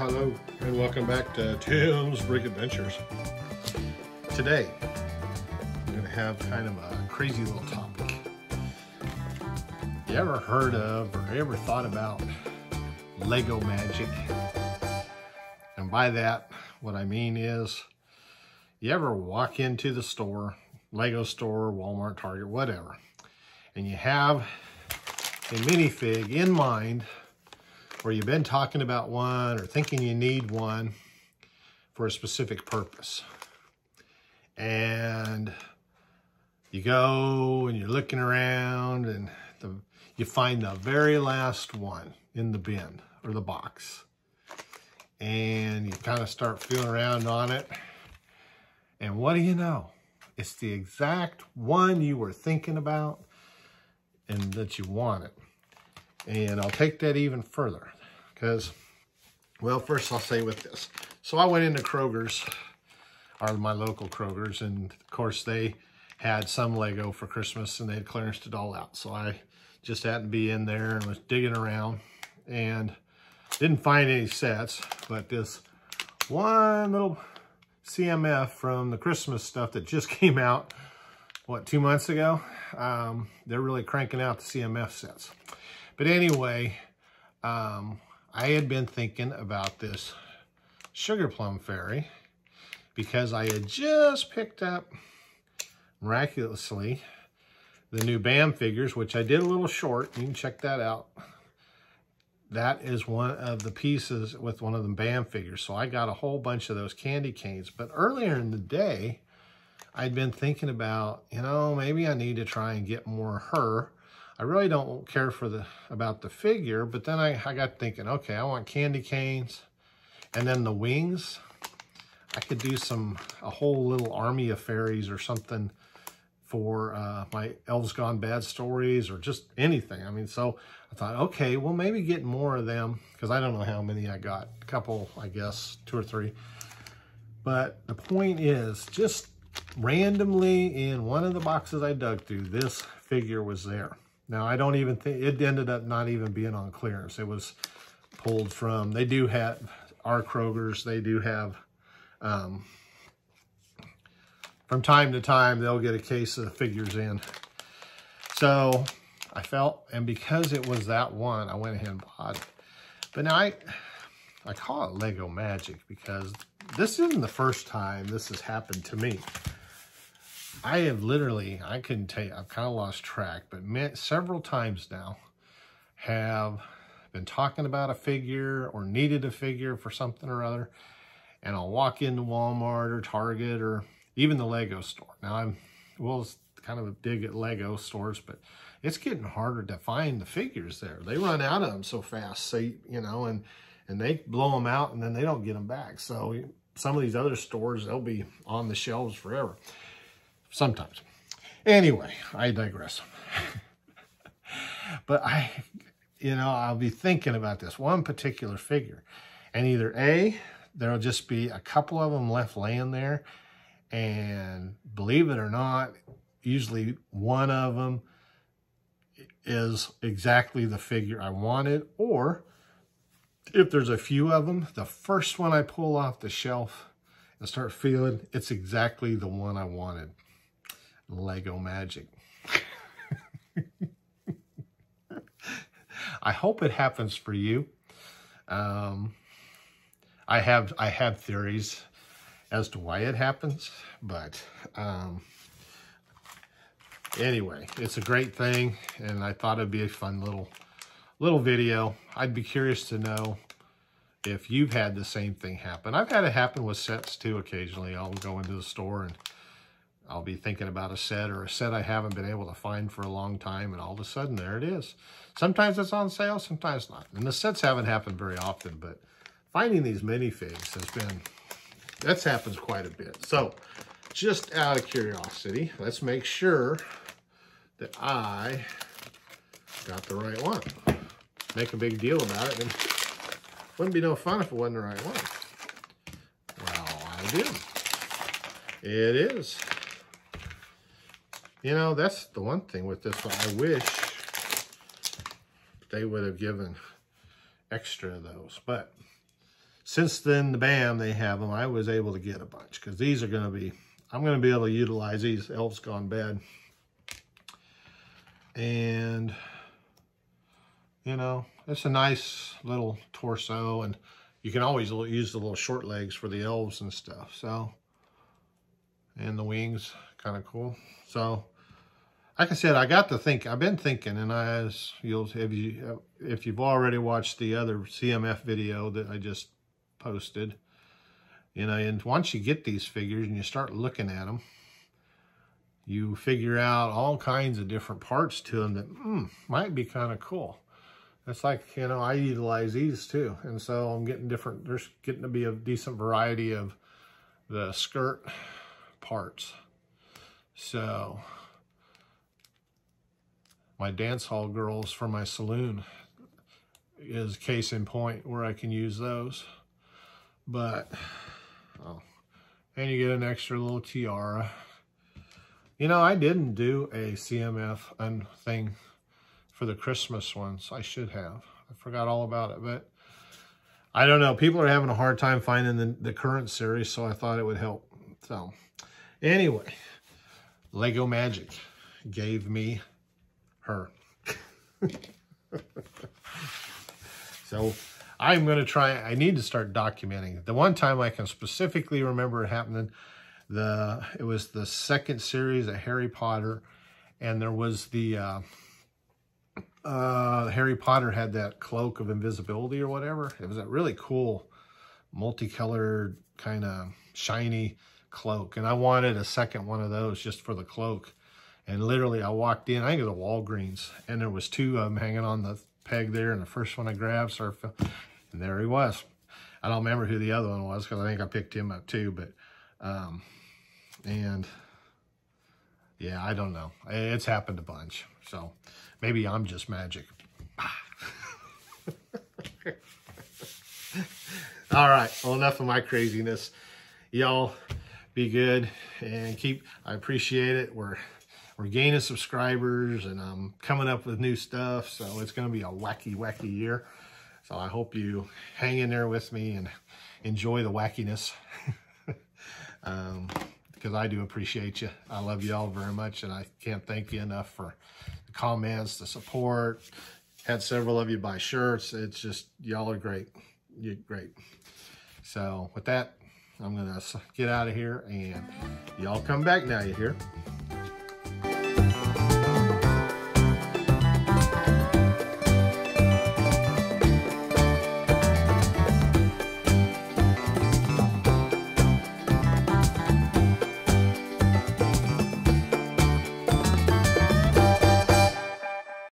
Hello, and welcome back to Tim's Brick Adventures. Today, I'm going to have kind of a crazy little topic. You ever heard of or ever thought about Lego magic? And by that, what I mean is, you ever walk into the store, Lego store, Walmart, Target, whatever, and you have a minifig in mind, or you've been talking about one or thinking you need one for a specific purpose. And you go and you're looking around and you find the very last one in the bin or the box. And you kind of start feeling around on it. And what do you know? It's the exact one you were thinking about and that you wanted. And I'll take that even further because, well, first I'll say with this. So I went into Kroger's, or my local Kroger's, and of course they had some Lego for Christmas and they had clearanced it all out. So I just happened to be in there and was digging around and didn't find any sets, but this one little CMF from the Christmas stuff that just came out, what, 2 months ago? They're really cranking out the CMF sets. But anyway, I had been thinking about this Sugar Plum Fairy because I had just picked up, miraculously, the new BAM figures, which I did a little short. You can check that out. That is one of the pieces with one of the BAM figures. So I got a whole bunch of those candy canes. But earlier in the day, I'd been thinking about, you know, maybe I need to try and get more her. I really don't care about the figure, but then I got thinking, okay, I want candy canes, and then the wings. I could do a whole little army of fairies or something for my Elves Gone Bad stories, or just anything. I mean, so I thought, okay, well, maybe get more of them, because I don't know how many I got. A couple, I guess, 2 or 3. But the point is, just randomly in one of the boxes I dug through, this figure was there. Now, I don't even think, it ended up not even being on clearance. It was pulled from, they do have, our Kroger's, they do have, from time to time, they'll get a case of figures in. So I felt, and because it was that one, I went ahead and bought it. But now I call it Lego magic because this isn't the first time this has happened to me. I have literally, I couldn't tell you, I've kind of lost track, but several times now have been talking about a figure or needed a figure for something or other, and I'll walk into Walmart or Target or even the Lego store. Now it's kind of a dig at Lego stores, but it's getting harder to find the figures there. They run out of them so fast, so, you know, and they blow them out and then they don't get them back. So some of these other stores, they'll be on the shelves forever. Sometimes. Anyway, I digress. But I'll be thinking about this one particular figure. And either A, there'll just be a couple of them left laying there. And believe it or not, usually one of them is exactly the figure I wanted. Or if there's a few of them, the first one I pull off the shelf and start feeling, it's exactly the one I wanted. Lego magic. I hope it happens for you. I have theories as to why it happens, but anyway, it's a great thing, and I thought it'd be a fun little video. I'd be curious to know if you've had the same thing happen. I've had it happen with sets too occasionally. I'll go into the store and I'll be thinking about a set or a set I haven't been able to find for a long time, and all of a sudden, there it is. Sometimes it's on sale, sometimes not. And the sets haven't happened very often, but finding these minifigs that happens quite a bit. So, just out of curiosity, let's make sure that I got the right one. Make a big deal about it, and it wouldn't be no fun if it wasn't the right one. Well, I did. It is. You know, that's the one thing with this one. I wish they would have given extra of those. But since then, the BAM, they have them. I was able to get a bunch because these are going to be, I'm going to be able to utilize these. Elf's Gone Bad. And, you know, it's a nice little torso, and you can always use the little short legs for the elves and stuff. So, and the wings, kind of cool. So, like I said, I got to think. I've been thinking, and if you've already watched the other CMF video that I just posted, you know, and once you get these figures and you start looking at them, you figure out all kinds of different parts to them that might be kind of cool. It's like, you know, I utilize these too. And so I'm getting different, there's getting to be a decent variety of the skirt parts. So my dance hall girls for my saloon is case in point where I can use those. But, oh, and you get an extra little tiara. You know, I didn't do a CMF thing for the Christmas ones. I should have. I forgot all about it, but I don't know. People are having a hard time finding the current series, so I thought it would help. So, anyway, Lego Magic gave me her. So, I'm going to try. I need to start documenting. The one time I can specifically remember it happening, it was the second series of Harry Potter, and there was the Harry Potter had that cloak of invisibility or whatever. It was a really cool, multicolored, kind of shiny cloak, and I wanted a second one of those just for the cloak. And literally, I walked in, I think it was a Walgreens, and there was two of them hanging on the peg there, and the first one I grabbed, and there he was. I don't remember who the other one was, because I think I picked him up too, but and yeah, I don't know. It's happened a bunch. So maybe I'm just magic. All right. Well, enough of my craziness. Y'all be good and I appreciate it. We're gaining subscribers, and I'm coming up with new stuff. So it's going to be a wacky, wacky year. So I hope you hang in there with me and enjoy the wackiness. Because I do appreciate you. I love you all very much, and I can't thank you enough for the comments, the support. Had several of you buy shirts. It's just, y'all are great. You're great. So with that, I'm going to get out of here, and y'all come back now, you hear?